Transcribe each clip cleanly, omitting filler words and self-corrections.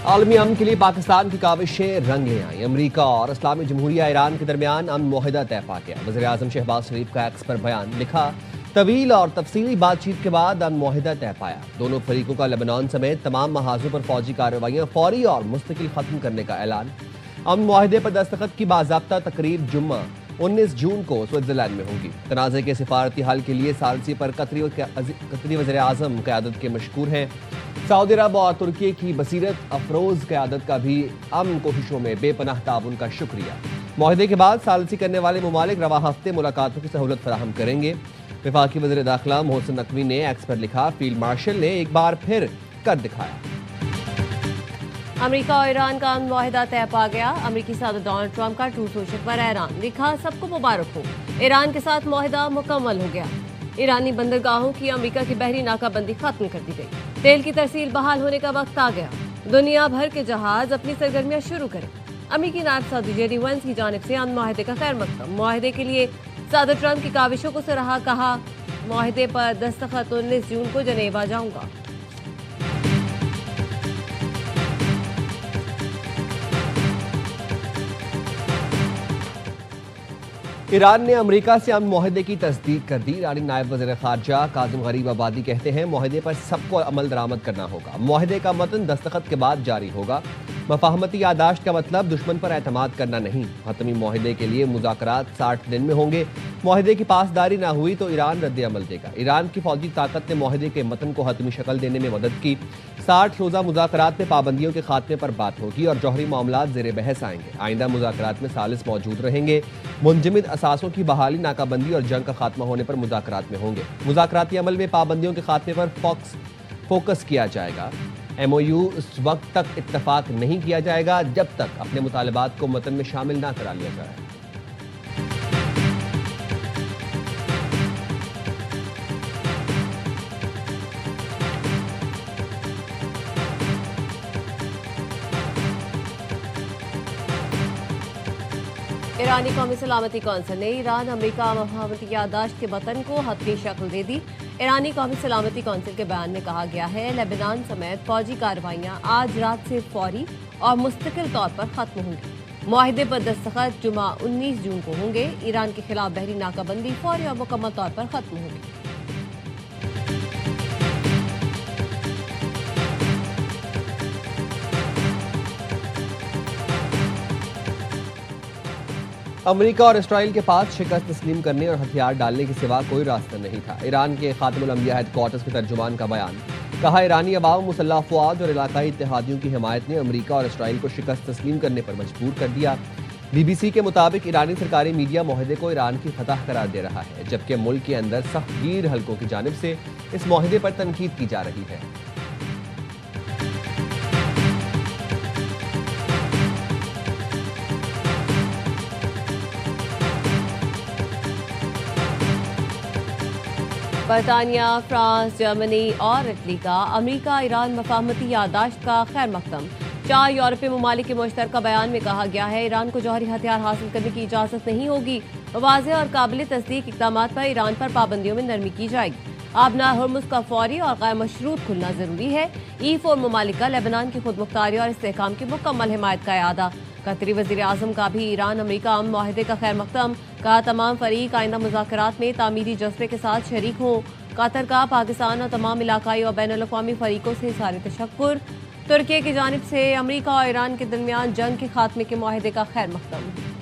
आलमी अमन के लिए पाकिस्तान की काविशें रंग ले आई। अमरीका और इस्लामी जमहूरिया ईरान के दरमियान अमन मुआहदा तय पा गया। वज़ीर आज़म शहबाज शरीफ का एक्स पर बयान लिखा, तवील और तफसीली बातचीत के बाद अमन मुआहदा तय पाया। दोनों फरीकों का लेबनान समेत तमाम महाजों पर फौजी कार्रवाइयां फौरी और मुस्तकिल खत्म करने का ऐलान। अमन मुआहदे पर दस्तखत की बाज़ाब्ता तकरीब जुम्मा 19 जून को स्विट्जरलैंड में होगी। तनाज़े के सिफारती हल के लिए सालसी पर कतरी वज़ीर आज़म क़यादत के मशकूर हैं। सऊदी अरब और तुर्की की बसीरत अफरोज क़यादत का भी अमन कोशिशों में बेपनाह ताउन का शुक्रिया। मुआहदे के बाद सालसी करने वाले ममालिक रवा हफ्ते मुलाकातों की सहूलत फराहम करेंगे। वफाकी वज़ीर दाखिला मोहसिन नकवी ने एक्स पर लिखा, फील्ड मार्शल ने एक बार फिर कर दिखाया। अमेरिका और ईरान का अमन मुआहदा तय पा गया। अमेरिकी सदर डोनाल्ड ट्रंप का ट्रूथ सोशल पर ऐलान लिखा, सबको मुबारक हो, ईरान के साथ मुआहदा मुकम्मल हो गया। ईरानी बंदरगाहों की अमेरिका की बहरी नाकाबंदी खत्म कर दी गई। तेल की तरसील बहाल होने का वक्त आ गया। दुनिया भर के जहाज अपनी सरगर्मियां शुरू करें। अमेरिकी नायब सदर जेडी वेंस की जानिब से अमन मुआहदे का खैर मकदम। मुआहदे के लिए सदर ट्रंप की काविशों को सराहा, कहा मुआहदे पर दस्तखत 19 जून को जनेवा जाऊंगा। ईरान ने अमेरिका से अमन मुआहदे की तस्दीक कर दी। ईरानी नायब वज़ीर ख़ारजा काज़िम गरीब आबादी कहते हैं, मुआहदे पर सबको अमल दरामद करना होगा। मुआहदे का मतन दस्तखत के बाद जारी होगा। मफाहमती यादाश्त का मतलब दुश्मन पर एतमाद करना नहीं। हतमी मुआहदे के लिए मुज़ाकरात 60 दिन में होंगे। मुआहदे की पासदारी ना हुई तो ईरान रद्द अमल देगा। ईरान की फौजी ताकत ने मुआहदे के मतन को हतमी शक्ल देने में मदद की। 60 रोज़ा मुज़ाकरात में पाबंदियों के खात्मे पर बात होगी और जौहरी मामलात ज़ेर बहस आएंगे। आइंदा मुज़ाकरात में सालिस मौजूद रहेंगे। मुंजमिद असासों की बहाली, नाकाबंदी और जंग का खात्मा होने पर मुज़ाकरात में होंगे। मुज़ाकराती अमल में पाबंदियों के खात्मे पर फोकस किया जाएगा। MOU उस वक्त तक इत्तफाक नहीं किया जाएगा जब तक अपने मुतालबात को मतन में शामिल ना करा लिया जाए। ईरानी कौमी सलामती कौंसिल ने ईरान अमेरिका मफाहमती यादाश्त के मतन को हतमी शक्ल दे दी। ईरानी कौमी सलामती कौंसिल के बयान में कहा गया है, लेबनान समेत फौजी कार्रवाइयां आज रात से फौरी और मुस्तकिल तौर पर खत्म होंगी। मुआहदे पर दस्तखत जुमा 19 जून को होंगे। ईरान के खिलाफ बहरी नाकाबंदी फौरी और मुकम्मल तौर पर खत्म होगी। अमेरिका और इसराइल के पास शिकस्त तस्लीम करने और हथियार डालने के सिवा कोई रास्ता नहीं था। ईरान के खातिमुल अंबिया हेडक्वार्टर्स के तर्जुमान का बयान, कहा ईरानी अवाम, मुसल्लह अफवाज और इलाकाई इत्तेहादियों की हिमायत ने अमेरिका और इसराइल को शिकस्त तस्लीम करने पर मजबूर कर दिया। BBC के मुताबिक ईरानी सरकारी मीडिया मुआहदे को ईरान की फतह करार दे रहा है, जबकि मुल्क के अंदर सख्तगीर हलकों की जानिब से इस मुआहदे पर तनकीद की जा रही है। बरतानिया, फ्रांस, जर्मनी और इटली का अमेरिका ईरान मफाहमती यादाश्त का खैर मकदम। 4 यूरोपीय ममालिक के मुश्तरका बयान में कहा गया है, ईरान को जौहरी हथियार हासिल करने की इजाज़त नहीं होगी। वाज़ेह और काबिल तस्दीक इक़दामात पर ईरान पर पाबंदियों में नरमी की जाएगी। आबना हुर्मुज़ का फौरी और गैर मशरूत खुलना जरूरी है। E4 ममालिक का लेबनान की खुद मुख्तारी और इस्तेहकाम की मुकम्मल हिमायत का इरादा। कतरी वज़ीर आज़म का भी ईरान अमेरिका अमन मुआहदे का खैर मकदम। कहा तमाम फरीक आइंदा मुज़ाकरात में तामीरी जज्बे के साथ शरीक हों। कतर का पाकिस्तान और तमाम इलाकाई और बैनुल अक़वामी फरीकों से इज़हार तशक्कुर। तुर्की की जानिब से अमेरिका और ईरान के दरमियान जंग के खात्मे के मुआहदे का खैर मकदम।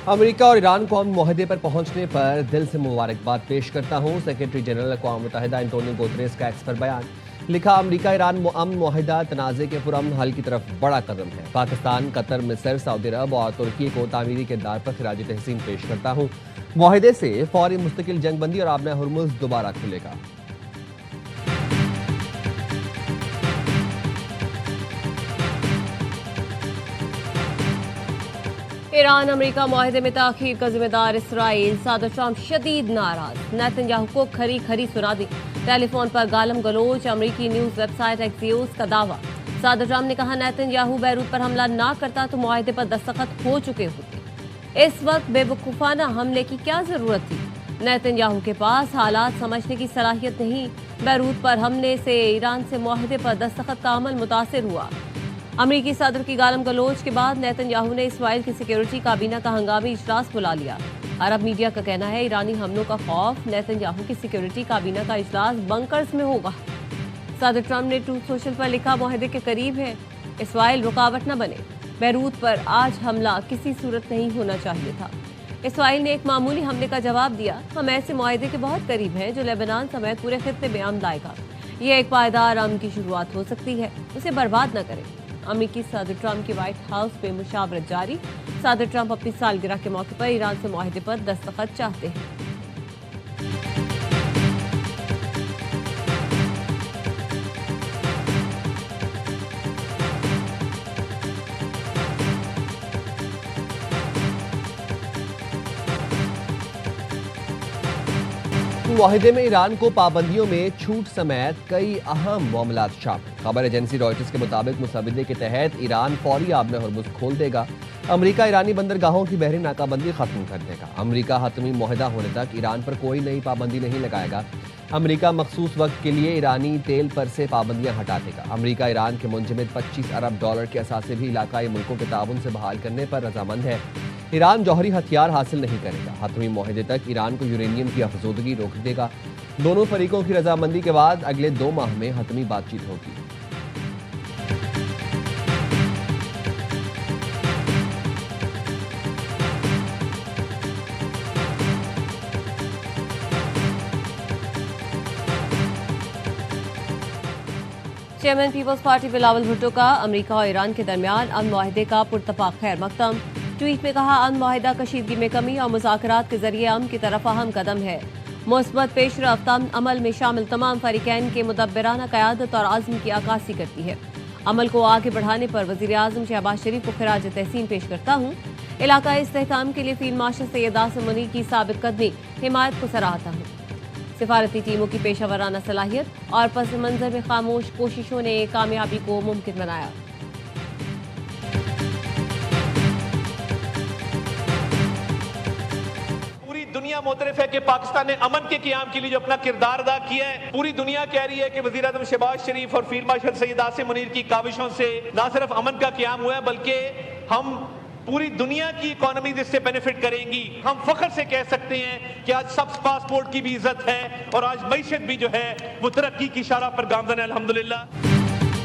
अमेरिका और ईरान को अमन मुआहदे पर पहुंचने पर दिल से मुबारकबाद पेश करता हूं। सेक्रेटरी जनरल अक़वाम मुत्तहिदा एंटोनियो गुतेरेस का एक्स पर बयान, लिखा अमेरिका ईरान अमन मुआहदा तनाज़े के पुरअमन हल की तरफ बड़ा कदम है। पाकिस्तान, कतर, मिस्र, सऊदी अरब और तुर्की को तामीरी किरदार पर खिराज तहसीन पेश करता हूं। मुआहदे से फौरी मुस्तकिल जंगबंदी और आबना हुर्मुज़ दोबारा खुलेगा। ईरान अमेरिका मुआहदे में ताख़ीर का जिम्मेदार इसराइल। सदर ट्रंप शदीद नाराज, नेतन्याहू को खरी खरी सुना दी। टेलीफोन पर गालम गलोच। अमेरिकी न्यूज़ वेबसाइट एक्सियोस का दावा, सदर ट्रंप ने कहा नेतन्याहू बैरूत पर हमला ना करता तो मुआहदे पर दस्तखत हो चुके होते। इस वक्त बेवकूफाना हमले की क्या जरूरत थी? नेतन्याहू के पास हालात समझने की सलाहियत नहीं। बैरूत पर हमले से ईरान से मुआहदे पर दस्तखत का अमल मुतासिर हुआ। अमरीकी सदर की गालम गलोच के बाद नेतन्याहू ने इसराइल की सिक्योरिटी काबीना का हंगामी इजलास बुला लिया। अरब मीडिया का कहना है ईरानी हमलों का खौफ नेतन्याहू की सिक्योरिटी काबीना का इजलास बंकर्स में होगा। सदर ट्रंप ने ट्रूथ सोशल पर लिखा, मुआहदे के करीब है, इसराइल रुकावट न बने। बैरूत पर आज हमला किसी सूरत नहीं होना चाहिए था। इसराइल ने एक मामूली हमले का जवाब दिया, हम ऐसे मुआहदे के बहुत करीब हैं जो लेबनान समेत पूरे खित्ते में अमन लाएगा। ये एक पायदार अमन की शुरुआत हो सकती है, उसे बर्बाद न करें। अमेरिकी सदर ट्रंप की व्हाइट हाउस में मुशावरत जारी। सदर ट्रंप अपनी सालगिरह के मौके पर ईरान से मुआहदे पर दस्तखत चाहते हैं। मुआहदे में ईरान को पाबंदियों में छूट समेत कई अहम मामलात शामिल। खबर एजेंसी रॉयटर्स के मुताबिक मुसविदे के तहत ईरान फौरी आबने हरमुज खोल देगा। अमेरिका ईरानी बंदरगाहों की बहरी नाकाबंदी खत्म कर देगा। अमेरिका हतमी मुआहदा होने तक ईरान पर कोई नई पाबंदी नहीं लगाएगा। अमेरिका मखसूस वक्त के लिए ईरानी तेल पर से पाबंदियां हटा देगा। अमेरिका ईरान के मुंजमद $25 अरब के असासे भी इलाकाई मुल्कों के ताउन से बहाल करने पर रजामंद है। ईरान जौहरी हथियार हासिल नहीं करेगा। हतमी मुआहदे तक ईरान को यूरेनियम की अफजोदगी रोक देगा। दोनों फरीकों की रजामंदी के बाद अगले 2 माह में हतमी बातचीत होगी। चेयरमैन पीपल्स पार्टी बिलावल भुट्टो का अमेरिका और ईरान के दरमियान अमन मुआहदे का पुरतफाक खैर मकदम। ट्वीट में कहा, अमन मुआहदा कशीदगी में कमी और मुज़ाकरात के जरिए अमन की तरफ अहम कदम है। मुस्बत पेशरफ्त अमल में शामिल तमाम फरीकैन के मुदब्बिराना क़यादत और आज़म की अक्कासी करती है। अमल को आगे बढ़ाने पर वज़ीर आज़म शहबाज शरीफ को खिराज तहसीन पेश करता हूँ। इलाकाई इस्तेहकाम के लिए फील्ड मार्शल सैयद आसिम मुनीर की साबित कदमी हिमायत को सराहता हूँ। सिफारती टीमों की पेशावराना सलाहियत और पस मंजर में खामोश कोशिशों ने कामयाबी को मुमकिन बनाया। पूरी दुनिया मोतरफ है कि पाकिस्तान ने अमन के क़याम के लिए जो अपना किरदार अदा किया है, पूरी दुनिया कह रही है कि वज़ीर आज़म शहबाज शरीफ और फील्ड मार्शल सैयद आसिम मुनीर की काविशों से न सिर्फ अमन का क़याम हुआ है बल्कि हम पूरी दुनिया की इकोनॉमी इससे बेनिफिट करेंगी। हम फख्र से कह सकते हैं कि आज सब पासपोर्ट की भी इज्जत है और आज मईशत भी जो है वो तरक्की की इशारा पर गामज़न है अल्हम्दुलिल्लाह।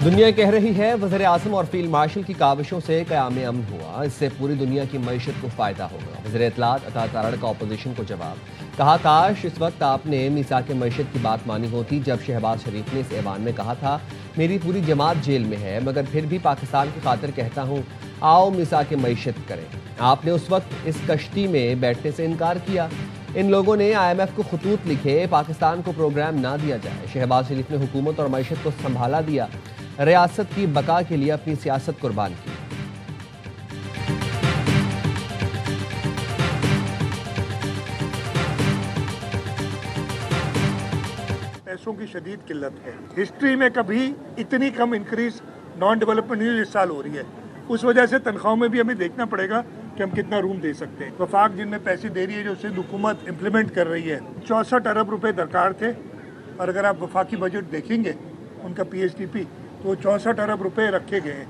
दुनिया कह रही है वज़ीर आज़म और फील्ड मार्शल की काविशों से क़याम अमन हुआ, इससे पूरी दुनिया की मईशत को फ़ायदा होगा। वज़ीर इत्तलात अता तारड़ का अपोजिशन को जवाब, कहा, काश इस वक्त आपने मीसाक मईशत की बात मानी होती जब शहबाज शरीफ ने इस ऐवान में कहा था मेरी पूरी जमात जेल में है मगर फिर भी पाकिस्तान की खातिर कहता हूँ आओ मीसाक मईशत करें। आपने उस वक्त इस कश्ती में बैठने से इनकार किया। इन लोगों ने IMF को खतूत लिखे पाकिस्तान को प्रोग्राम ना दिया जाए। शहबाज शरीफ ने हुकूमत और मईशत को संभाला दिया, रियासत की बका के लिए अपनी सियासत कुर्बान की। पैसों की शदीद किल्लत है। हिस्ट्री में कभी इतनी कम इंक्रीज नॉन डेवलपमेंट न्यूज इस साल हो रही है। उस वजह से तनख्वाहों में भी हमें देखना पड़ेगा कि हम कितना रूम दे सकते हैं। वफाक जिनमें पैसे दे रही है जो सिंध हुकूमत इम्प्लीमेंट कर रही है, 64 अरब रुपए दरकार थे और अगर आप वफाकी बजट देखेंगे उनका PSDP तो 64 अरब रुपए रखे गए हैं।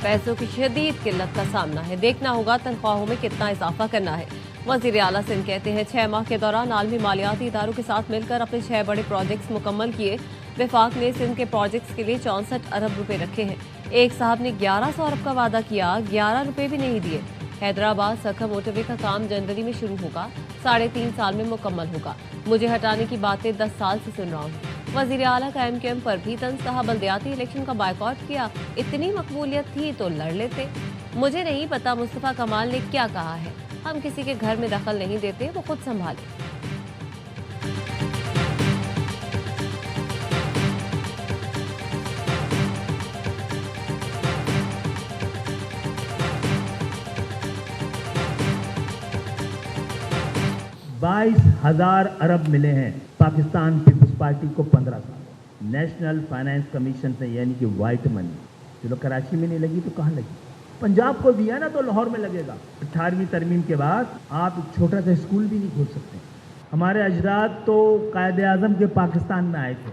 पैसों की शदीद किल्लत का सामना है, देखना होगा तनख्वाहों में कितना इजाफा करना है। वज़ीर आला सिंध कहते हैं 6 माह के दौरान आलमी मालियाती इदारों के साथ मिलकर अपने 6 बड़े प्रोजेक्ट्स मुकम्मल किए। वफाक ने सिंध के प्रोजेक्ट्स के लिए 64 अरब रुपए रखे हैं। एक साहब ने 1100 अरब का वादा किया, 11 रुपए भी नहीं दिए। हैदराबाद सखा मोटरवे का काम जनवरी में शुरू होगा, 3.5 साल में मुकम्मल होगा। मुझे हटाने की बातें 10 साल से सुन रहा हूँ। वज़ीर आला का MKM पर भी तंज कहा, बल्दियाती इलेक्शन का बायकॉट किया, इतनी मकबूलियत थी तो लड़ लेते। मुझे नहीं पता मुस्तफ़ा कमाल ने क्या कहा है, हम किसी के घर में दखल नहीं देते, वो खुद संभाले। $22,000 अरब मिले हैं पाकिस्तान पीपुल्स पार्टी को 15 साल। नेशनल फाइनेंस कमीशन से, यानी कि वाइट मनी। चलो कराची में नहीं लगी तो कहाँ लगी? पंजाब को दिया ना तो लाहौर में लगेगा। 18वीं तरमीम के बाद आप एक छोटा सा स्कूल भी नहीं खोल सकते। हमारे अजदाद तो कायदे आज़म के पाकिस्तान में आए थे,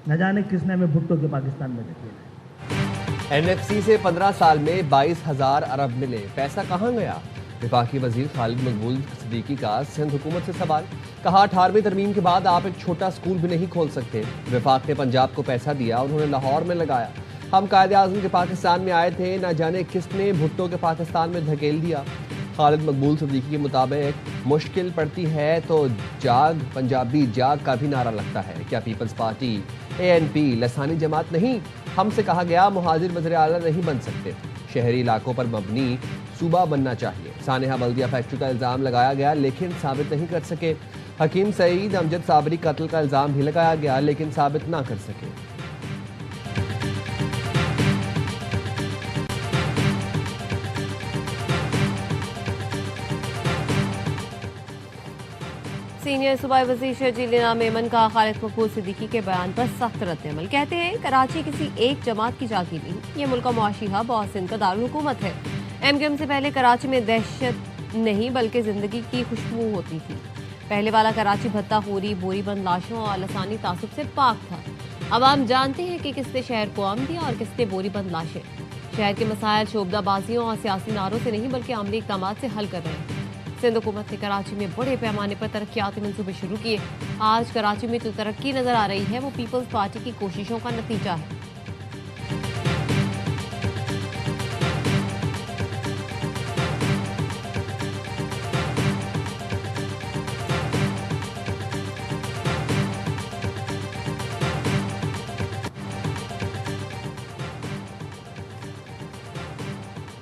न जाने किसने हमें भुट्टो के पाकिस्तान में धकेला। एनएफसी से 15 साल में 22,000 अरब मिले, पैसा कहाँ गया? विफाकी वजीर खालिद मकबूल सिद्दीकी का सिंध हुकूमत से सवाल। कहा 18वीं तरमीम के बाद आप एक छोटा स्कूल भी नहीं खोल सकते। विफाक ने पंजाब को पैसा दिया, उन्होंने लाहौर में लगाया। हम कायदे आज़म के पाकिस्तान में आए थे, न जाने किसने भुट्टो के पाकिस्तान में धकेल दिया। खालिद मकबूल सिद्दीकी के मुताबिक मुश्किल पड़ती है तो जाग, पंजाबी जाग का भी नारा लगता है। क्या पीपल्स पार्टी ANP लसानी जमात नहीं? हमसे कहा गया मुहाजिर वज़ीर आला नहीं बन सकते, शहरी इलाकों पर मबनी सूबा बनना चाहिए। सानेहा बल्दिया फैक्ट्री का इल्ज़ाम लगाया गया लेकिन साबित नहीं कर सके। हकीम सईद अमजद साबरी कत्ल का इल्ज़ाम भी लगाया गया लेकिन साबित ना कर सके। सीनियर सूबाई वज़ीर शर्जील मेमन का खालिद मकबूल सिद्दीकी के बयान पर सख्त रद्द-ए-अमल। कहते हैं कराची किसी एक जमात की जागीर नहीं, ये मुल्क का मुआशी हब और सिंध का दारुल हुकूमत है। MQM से पहले कराची में दहशत नहीं बल्कि जिंदगी की खुशबू होती थी। पहले वाला कराची भत्ताखोरी, बोरीबंद लाशों और लसानी तासुब से पाक था। अब हम जानते हैं कि किसने शहर को अमन दिया और किसने बोरीबंद लाशें। शहर के मसाइल शोबदाबाजियों और सियासी नारों से नहीं बल्कि अमली इक़दामात से हल कर रहे हैं। सिंध हुकूमत ने कराची में बड़े पैमाने पर तरक्याती मंसूबे शुरू किए। आज कराची में जो तरक्की नजर आ रही है वो पीपल्स पार्टी की कोशिशों का नतीजा है।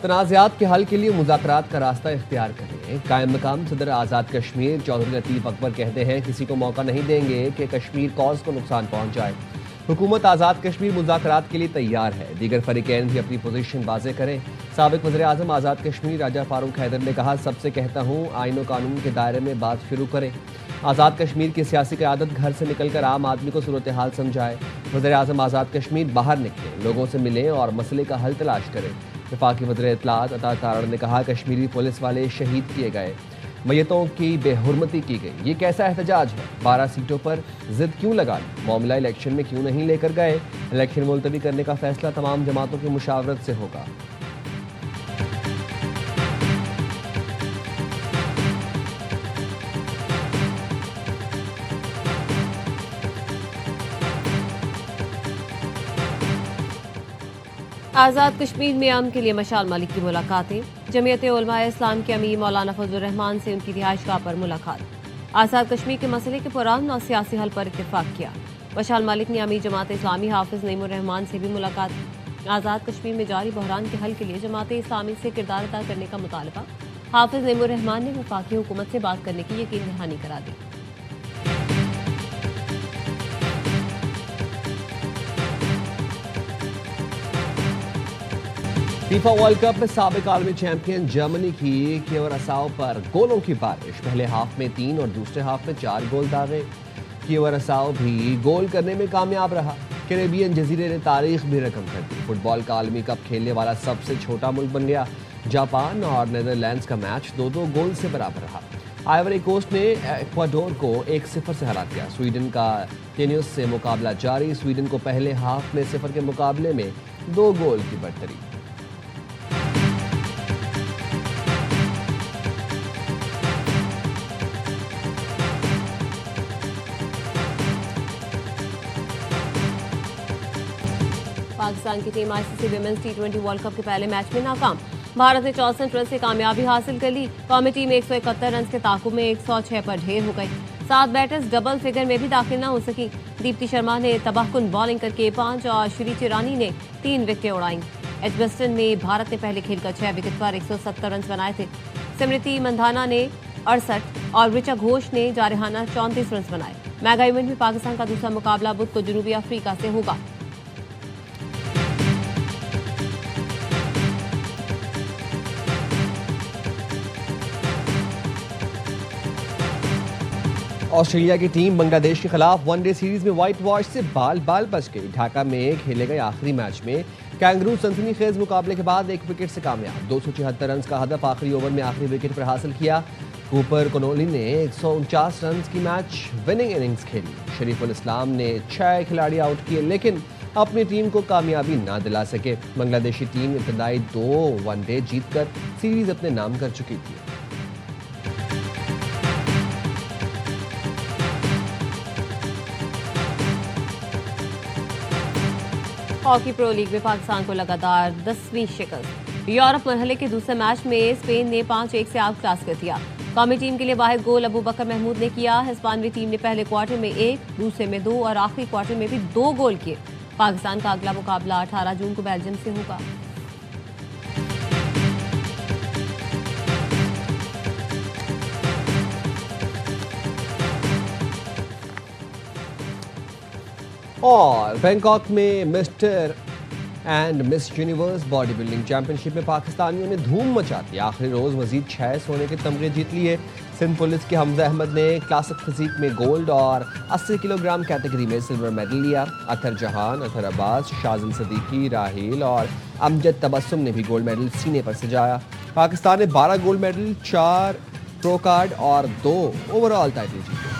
तनाज़ात के हल के लिए मुज़ाकरात का रास्ता इख्तियार करें। कायम मकाम सदर आज़ाद कश्मीर चौधरी लतीफ़ अकबर कहते हैं किसी को मौका नहीं देंगे कि कश्मीर कॉज को नुकसान पहुँचाए। हुकूमत आज़ाद कश्मीर मुज़ाकरात के लिए तैयार है, दीगर फरीकैन भी अपनी पोजीशन वाज़े करें। साबिक़ वज़ीर आज़म आज़ाद कश्मीर राजा फारूक हैदर ने कहा सबसे कहता हूँ आईन व कानून के दायरे में बात शुरू करें। आज़ाद कश्मीर की सियासी क़यादत घर से निकलकर आम आदमी को सूरत हाल समझाए। वज़ीर आज़म आज़ाद कश्मीर बाहर निकलें, लोगों से मिलें और मसले का हल तलाश करें। वफाकी वज़ीर इत्तलात अता तारड़ ने कहा कश्मीरी पुलिस वाले शहीद किए गए, मैयतों की बेहुरमती की गई, ये कैसा एहतजाज है? 12 सीटों पर जिद क्यों लगा ली? मामला इलेक्शन में क्यों नहीं लेकर गए? इलेक्शन मुलतवी करने का फैसला तमाम जमातों की मुशावरत से होगा। आज़ाद कश्मीर में अमन के लिए मशाल मलिक की मुलाकातें। जमीयत उलमा इस्लाम के अमीर मौलाना फजलुर रहमान से उनकी रिहाइशगाह पर मुलाकात। आज़ाद कश्मीर के मसले के पुरान और सियासी हल पर इत्तेफाक किया। मशाल मलिक ने अमीर जमात इस्लामी हाफिज नईमुर रहमान से भी मुलाकात की। आज़ाद कश्मीर में जारी बहरान के हल के लिए जमात इस्लामी से किरदार अदा करने का मुतालबा। हाफिज नईमुर रहमान ने वफाकी हुकूमत से बात करने की यकीन दहानी करा दी। फीफा वर्ल्ड कप में साबिक आलमी चैंपियन जर्मनी की क्यूरासाओ पर गोलों की बारिश। पहले हाफ में 3 और दूसरे हाफ में 4 गोल दागे। क्यूरासाओ भी गोल करने में कामयाब रहा। कैरेबियन जजीरे ने तारीख भी रकम कर दी। फुटबॉल का आलमी कप खेलने वाला सबसे छोटा मुल्क बन गया। जापान और नीदरलैंड्स का मैच 2-2 गोल से बराबर रहा। आइवरी कोस्ट ने इक्वाडोर को 1-0 से हरा दिया। स्वीडन का टेनिस से मुकाबला जारी। स्वीडन को पहले हाफ में 0 के मुकाबले में 2 गोल की बढ़तरी। पाकिस्तान की team ICC women's T20 world cup के पहले मैच में नाकाम। भारत ने 64 रन से कामयाबी हासिल कर ली। कौमी टीम 171 रन के ताकुब में 106 पर ढेर हो गई। 7 बैटर्स डबल फिगर में भी दाखिल न हो सकी। दीप्ति शर्मा ने तबाहकुन बॉलिंग करके 5 और श्रीची रानी ने 3 विकेटें उड़ाईं। एजबस्टन में भारत ने पहले खेलकर 6 विकेट पर 170 रन बनाए थे। स्मृति मंधाना ने 68 और ऋचा घोष ने जारहाना 34 रन बनाए। मेगा इवेंट में पाकिस्तान का दूसरा मुकाबला बुध को जनूबी अफ्रीका से होगा। ऑस्ट्रेलिया की टीम बांग्लादेश के खिलाफ वनडे सीरीज में व्हाइट वॉश से बाल बाल बच गई। ढाका में खेले गए आखिरी मैच में कैंगरू सनसनीखेज मुकाबले के बाद एक विकेट से कामयाब। 276 रन का हदफ आखिरी ओवर में आखिरी विकेट पर हासिल किया। कूपर कोनोली ने 149 रन की मैच विनिंग इनिंग्स खेली। शरीफुल इस्लाम ने 6 खिलाड़ी आउट किए लेकिन अपनी टीम को कामयाबी ना दिला सके। बांग्लादेशी टीम इब्तदाई 2 वनडे जीतकर सीरीज अपने नाम कर चुकी थी। हॉकी प्रो लीग में पाकिस्तान को लगातार 10वीं शिकस्त। यूरोप मरहले के दूसरे मैच में स्पेन ने 5-1 से आउट क्लास कर दिया। कौमी टीम के लिए वाहिद गोल अबू बकर महमूद ने किया। हिस्पानवी टीम ने पहले क्वार्टर में 1, दूसरे में 2 और आखिरी क्वार्टर में भी 2 गोल किए। पाकिस्तान का अगला मुकाबला 18 जून को बेल्जियम से होगा। और बैंकॉक में mister and miss universe body building championship में पाकिस्तानियों ने धूम मचा दी। आखिरी रोज मजीद 6 सोने के तमगे जीत लिए। सिंध पुलिस के हमजा अहमद ने क्लासिक फिजिक में गोल्ड और 80 किलोग्राम कैटेगरी में सिल्वर मेडल लिया। अतर जहान, अतर अब्बास, शाजिल सदीकी, राहिल और अमजद तबस्सुम ने भी गोल्ड मेडल सीने पर सजाया। पाकिस्तान ने 12 गोल्ड मेडल, 4 प्रो कार्ड और 2 ओवरऑल टाइटल जीते।